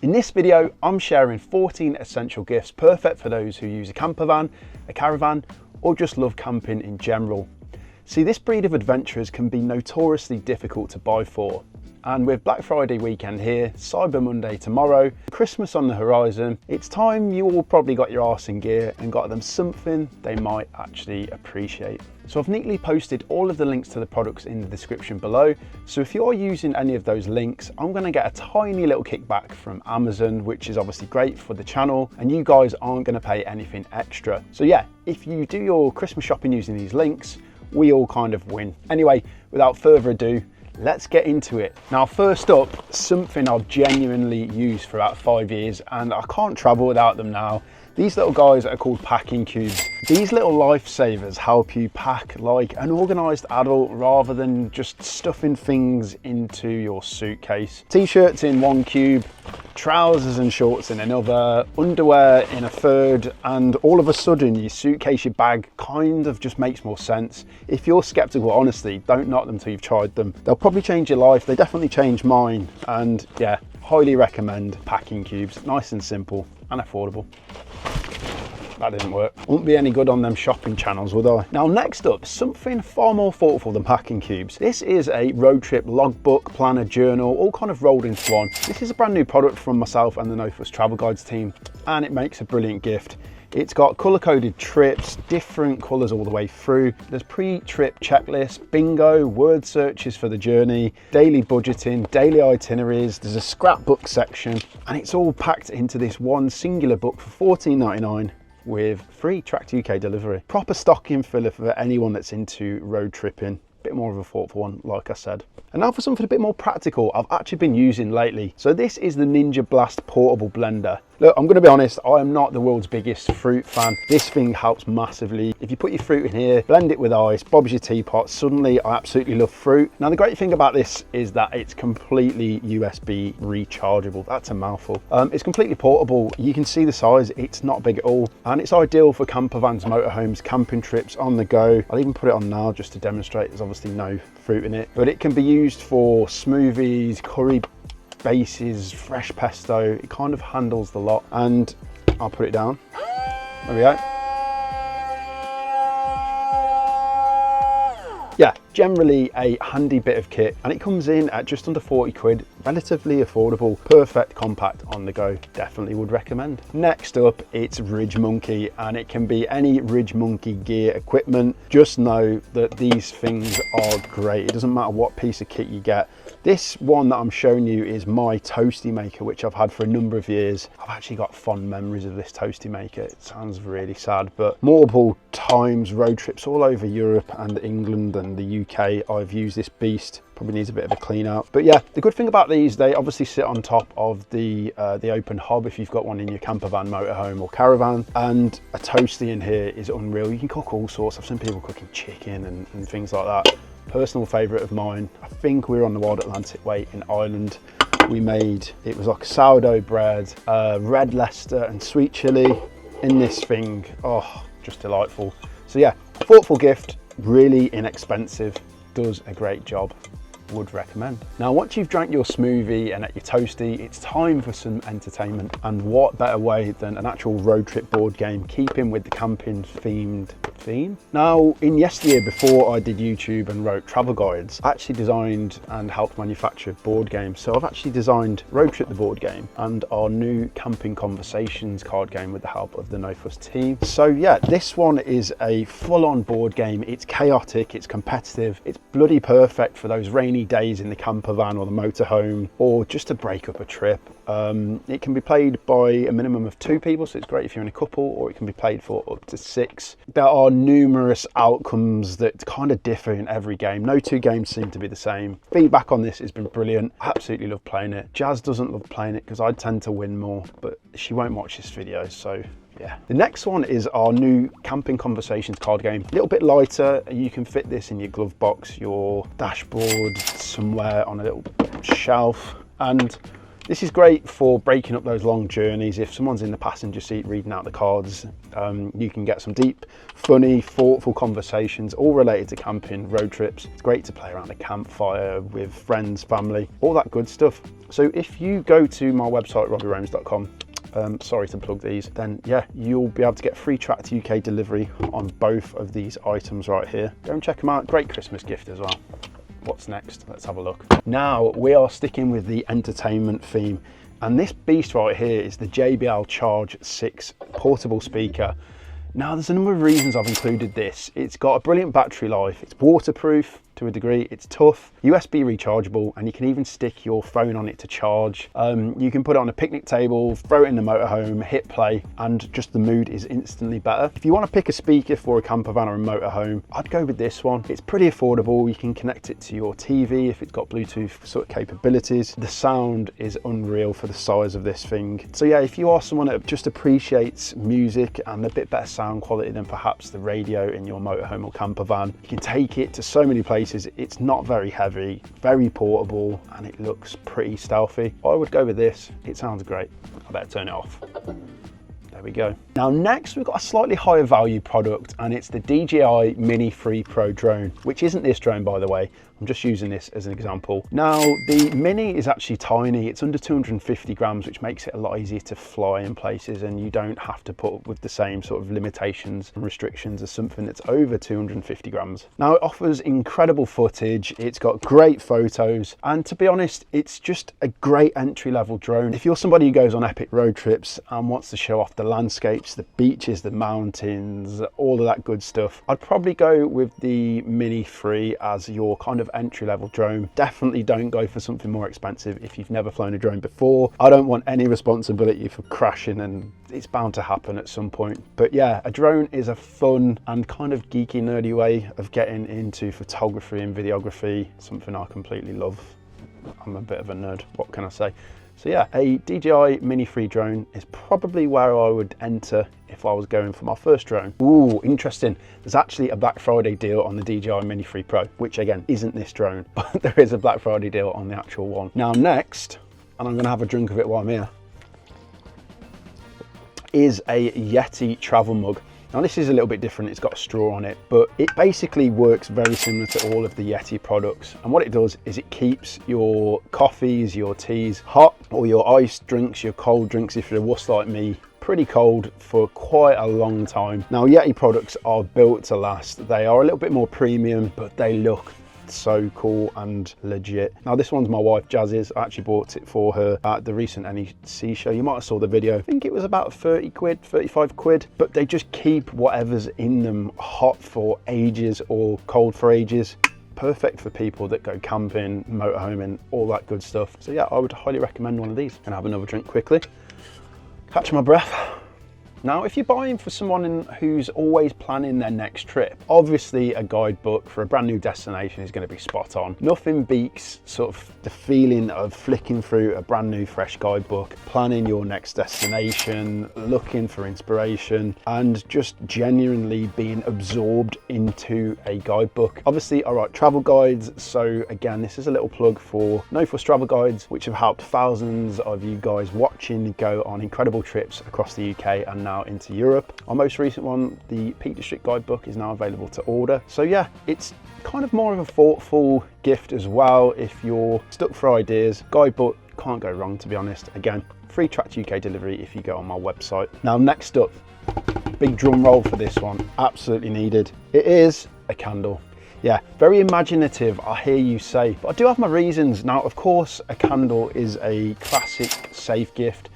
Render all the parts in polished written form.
In this video, I'm sharing 14 essential gifts perfect for those who use a campervan, a caravan, or just love camping in general. See, this breed of adventurers can be notoriously difficult to buy for. And with Black Friday weekend here, Cyber Monday tomorrow, Christmas on the horizon, it's time you all probably got your arse in gear and got them something they might actually appreciate. So I've neatly posted all of the links to the products in the description below. So if you're using any of those links, I'm gonna get a tiny little kickback from Amazon, which is obviously great for the channel, and you guys aren't gonna pay anything extra. So yeah, if you do your Christmas shopping using these links, we all kind of win. Anyway, without further ado, let's get into it. Now, first up, something I've genuinely used for about 5 years and I can't travel without them now. These little guys are called packing cubes. These little lifesavers help you pack like an organized adult rather than just stuffing things into your suitcase. T-shirts in one cube, trousers and shorts in another, underwear in a third, and all of a sudden your suitcase, your bag kind of just makes more sense. If you're skeptical, honestly, don't knock them till you've tried them. They'll probably change your life. They definitely changed mine, and yeah, highly recommend packing cubes. Nice and simple and affordable. That didn't work. Wouldn't be any good on them shopping channels, would I? Now, next up, something far more thoughtful than packing cubes. This is a road trip logbook, planner, journal, all kind of rolled into one. This is a brand new product from myself and the No Fuss Travel Guides team, and it makes a brilliant gift. It's got color-coded trips, different colors all the way through. There's pre-trip checklists, bingo, word searches for the journey, daily budgeting, daily itineraries. There's a scrapbook section, and it's all packed into this one singular book for $14.99 with free Tracked UK delivery. Proper stocking filler for anyone that's into road tripping. Bit more of a thoughtful one, like I said. And now for something a bit more practical I've actually been using lately. So this is the Ninja Blast portable blender. Look, I'm gonna be honest, I am not the world's biggest fruit fan. This thing helps massively. If you put your fruit in here, blend it with ice, bob's your teapot, suddenly I absolutely love fruit. Now the great thing about this is that it's completely USB rechargeable. That's a mouthful. It's completely portable. You can see the size, it's not big at all. And it's ideal for campervans, motorhomes, camping trips, on the go. I'll even put it on now just to demonstrate. There's obviously no fruit in it, but it can be used for smoothies, curry bases, fresh pesto. It kind of handles the lot, and I'll put it down. There we go. Yeah, generally a handy bit of kit, and it comes in at just under 40 quid, relatively affordable, perfect compact on the go. Definitely would recommend. Next up, it's Ridge Monkey, and it can be any Ridge Monkey gear equipment. Just know that these things are great. It doesn't matter what piece of kit you get. This one that I'm showing you is my toasty maker, which I've had for a number of years. I've actually got fond memories of this toasty maker. It sounds really sad, but multiple times, road trips all over Europe and England and the UK, I've used this beast. Probably needs a bit of a clean out, but yeah, the good thing about these, they obviously sit on top of the open hob if you've got one in your campervan, motorhome or caravan, and a toasty in here is unreal. You can cook all sorts. I've seen people cooking chicken and things like that. Personal favorite of mine, I think we were on the Wild Atlantic Way in Ireland. We made, it was like sourdough bread, red Leicester and sweet chili in this thing. Oh, just delightful. So yeah, thoughtful gift, really inexpensive, does a great job. Would recommend. Now, once you've drank your smoothie and at your toasty, it's time for some entertainment. And what better way than an actual road trip board game, keeping with the camping themed theme. Now, in yesteryear, before I did YouTube and wrote travel guides, I actually designed and helped manufacture board games. So I've actually designed Road Trip the board game and our new Camping Conversations card game with the help of the No Fuss team. So yeah, this one is a full-on board game. It's chaotic, it's competitive, it's bloody perfect for those rainy days in the camper van or the motorhome, or just to break up a trip. It can be played by a minimum of 2 people, so it's great if you're in a couple, or it can be played for up to 6. There are numerous outcomes that kind of differ in every game. No 2 games seem to be the same. Feedback on this has been brilliant. I absolutely love playing it. Jazz doesn't love playing it because I tend to win more, but she won't watch this video, so yeah. The next one is our new Camping Conversations card game. A little bit lighter. You can fit this in your glove box, your dashboard, somewhere on a little shelf. And This is great for breaking up those long journeys. If someone's in the passenger seat reading out the cards, you can get some deep, funny, thoughtful conversations, all related to camping, road trips. It's great to play around a campfire with friends, family, all that good stuff. So if you go to my website, robbieromes.com, sorry to plug these, then yeah, you'll be able to get free tracked UK delivery on both of these items right here. Go and check them out. Great Christmas gift as well. What's next? Let's have a look. Now we are sticking with the entertainment theme, and this beast right here is the JBL Charge 6 portable speaker. Now there's a number of reasons I've included this. It's got a brilliant battery life, it's waterproof to a degree, it's tough, USB rechargeable, and you can even stick your phone on it to charge. You can put it on a picnic table, throw it in the motorhome, hit play, and just the mood is instantly better. If you want to pick a speaker for a camper van or a motorhome, I'd go with this one. It's pretty affordable. You can connect it to your TV if it's got Bluetooth sort of capabilities. The sound is unreal for the size of this thing. So yeah, if you are someone that just appreciates music and a bit better sound quality than perhaps the radio in your motorhome or camper van, you can take it to so many places. It's not very heavy, very portable, and it looks pretty stealthy. I would go with this. It sounds great. I better turn it off. There we go. Now next we've got a slightly higher value product, and it's the DJI Mini 3 Pro drone, which isn't this drone by the way. I'm just using this as an example. Now the Mini is actually tiny. It's under 250 grams, which makes it a lot easier to fly in places, and you don't have to put up with the same sort of limitations and restrictions as something that's over 250 grams. Now it offers incredible footage, it's got great photos, and to be honest, it's just a great entry-level drone. If you're somebody who goes on epic road trips and wants to show off the landscapes, the beaches, the mountains, all of that good stuff, I'd probably go with the Mini 3 as your kind of entry-level drone. Definitely don't go for something more expensive if you've never flown a drone before. I don't want any responsibility for crashing, and it's bound to happen at some point. But yeah, a drone is a fun and kind of geeky, nerdy way of getting into photography and videography, something I completely love. I'm a bit of a nerd, what can I say? So yeah, a DJI Mini 3 drone is probably where I would enter if I was going for my first drone. Ooh, interesting. There's actually a Black Friday deal on the DJI Mini 3 Pro, which again, isn't this drone, but there is a Black Friday deal on the actual one. Now next, and I'm gonna have a drink of it while I'm here, is a Yeti travel mug. Now this is a little bit different, it's got a straw on it, but it basically works very similar to all of the Yeti products. And what it does is it keeps your coffees, your teas hot, or your iced drinks, your cold drinks, if you're a wuss like me, pretty cold for quite a long time. Now Yeti products are built to last. They are a little bit more premium, but they look so cool and legit. Now this one's my wife Jazz's. I actually bought it for her at the recent NEC show. You might have saw the video. I think it was about 30 quid, 35 quid, but they just keep whatever's in them hot for ages or cold for ages. Perfect for people that go camping, motorhoming, all that good stuff. So yeah, I would highly recommend one of these. Gonna have another drink quickly, catch my breath. Now, if you're buying for someone who's always planning their next trip, obviously a guidebook for a brand new destination is going to be spot on. Nothing beats sort of the feeling of flicking through a brand new fresh guidebook, planning your next destination, looking for inspiration, and just genuinely being absorbed into a guidebook. Obviously, I write travel guides, so again, this is a little plug for No Fuss Travel Guides, which have helped thousands of you guys watching go on incredible trips across the UK and now into Europe. Our most recent one, the Peak District Guidebook, is now available to order. So yeah, it's kind of more of a thoughtful gift as well. If you're stuck for ideas, guidebook can't go wrong, to be honest. Again, free tracked UK delivery if you go on my website. Now next up, big drum roll for this one, absolutely needed. It is a candle. Yeah, very imaginative, I hear you say, but I do have my reasons. Now, of course, a candle is a classic safe gift.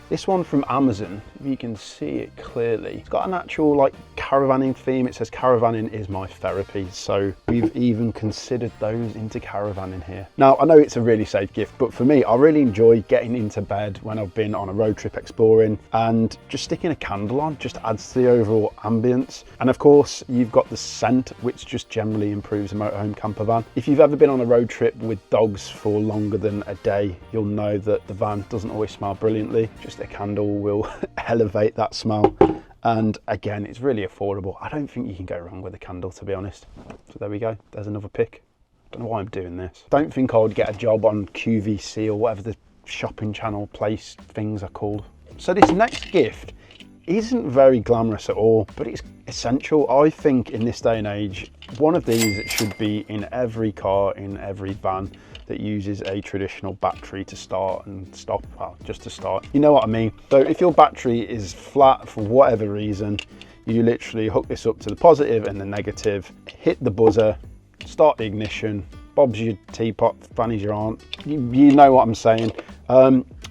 This one from Amazon, if you can see it clearly, it's got an actual like caravanning theme. It says caravanning is my therapy. So we've even considered those into caravanning here. Now, I know it's a really safe gift, but for me, I really enjoy getting into bed when I've been on a road trip exploring, and just sticking a candle on just adds to the overall ambience. And of course, you've got the scent, which just generally improves a motorhome camper van. If you've ever been on a road trip with dogs for longer than a day, you'll know that the van doesn't always smell brilliantly. Just a candle will elevate that smell, and again, it's really affordable. I don't think you can go wrong with a candle, to be honest. So there we go, there's another pick. Don't know why I'm doing this. Don't think I would get a job on QVC or whatever the shopping channel place things are called. So this next gift isn't very glamorous at all, but it's essential. I think in this day and age, one of these should be in every car, in every van that uses a traditional battery to start and stop, well, just to start. You know what I mean? So if your battery is flat for whatever reason, you literally hook this up to the positive and the negative, hit the buzzer, start the ignition, Bob's your teapot, Fanny's your aunt. You know what I'm saying.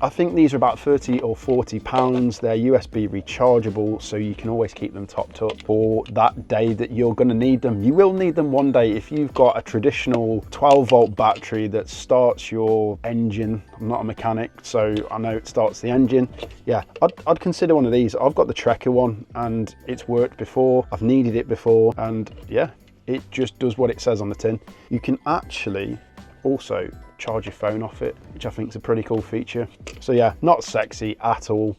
I think these are about 30 or 40 pounds. They're USB rechargeable, so you can always keep them topped up for that day that you're gonna need them. You will need them one day if you've got a traditional 12-volt battery that starts your engine. I'm not a mechanic, so I know it starts the engine. Yeah, I'd consider one of these. I've got the Trekker one and it's worked before. I've needed it before, and yeah, it just does what it says on the tin. You can actually also charge your phone off it, which I think is a pretty cool feature. So yeah, not sexy at all,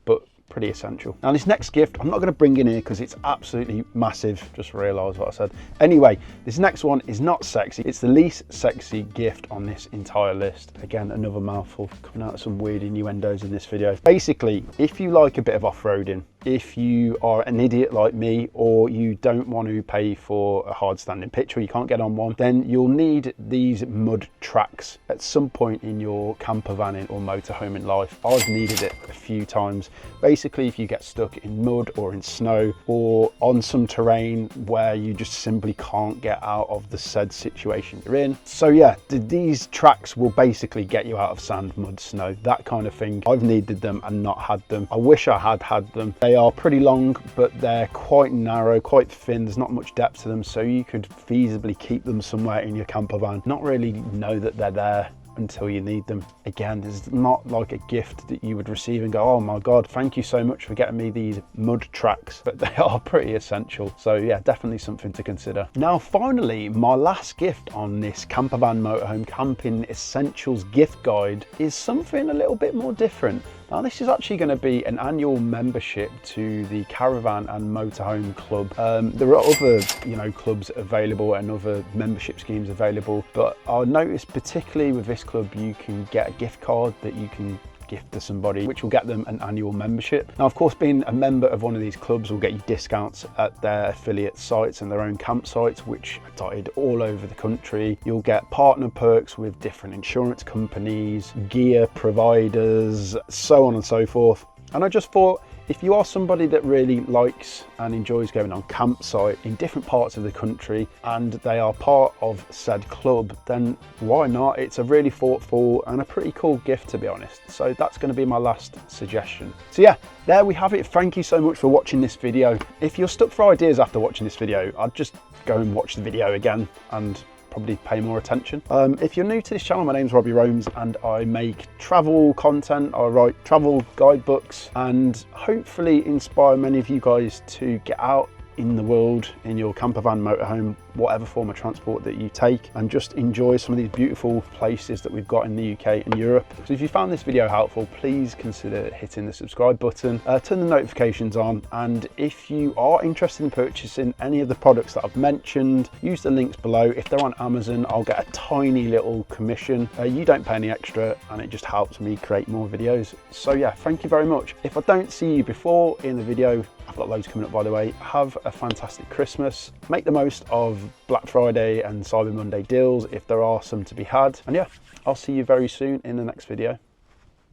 but pretty essential. Now this next gift, I'm not going to bring in here because it's absolutely massive. Just realised what I said. Anyway, this next one is not sexy. It's the least sexy gift on this entire list. Again, another mouthful, coming out with some weird innuendos in this video. Basically, if you like a bit of off-roading, if you are an idiot like me, or you don't want to pay for a hard standing pitch, or you can't get on one, then you'll need these mud tracks at some point in your camper vanning or motorhome in life. I've needed it a few times. Basically, if you get stuck in mud or in snow or on some terrain where you just simply can't get out of the said situation you're in. So yeah, these tracks will basically get you out of sand, mud, snow, that kind of thing. I've needed them and not had them. I wish I had had them. They are pretty long, but they're quite narrow, quite thin. There's not much depth to them, so you could feasibly keep them somewhere in your camper van, not really know that they're there until you need them. Again, it's not like a gift that you would receive and go, oh my god, thank you so much for getting me these mud tracks, but they are pretty essential. So yeah, definitely something to consider. Now finally, my last gift on this Campervan Motorhome Camping Essentials gift guide is something a little bit more different. Now this is actually going to be an annual membership to the Caravan and Motorhome Club. There are other, clubs available and other membership schemes available, but I noticed particularly with this club, you can get a gift card that you can gift to somebody, which will get them an annual membership. Now, of course, being a member of one of these clubs will get you discounts at their affiliate sites and their own campsites, which are dotted all over the country. You'll get partner perks with different insurance companies, gear providers, so on and so forth. And I just thought, if you are somebody that really likes and enjoys going on campsite in different parts of the country and they are part of said club, then why not? It's a really thoughtful and a pretty cool gift, to be honest. So that's going to be my last suggestion. So yeah, there we have it. Thank you so much for watching this video. If you're stuck for ideas after watching this video, I'd just go and watch the video again and probably pay more attention. If you're new to this channel, my name's Robbie Romes and I make travel content. I write travel guidebooks and hopefully inspire many of you guys to get out in the world in your campervan, motorhome, whatever form of transport that you take, and just enjoy some of these beautiful places that we've got in the UK and Europe. So if you found this video helpful, please consider hitting the subscribe button, turn the notifications on, and if you are interested in purchasing any of the products that I've mentioned, use the links below. If they're on Amazon, I'll get a tiny little commission. You don't pay any extra and it just helps me create more videos. So yeah, thank you very much. If I don't see you before in the video, I've got loads coming up by the way. Have a fantastic Christmas. Make the most of Black Friday and Cyber Monday deals if there are some to be had. And yeah, I'll see you very soon in the next video.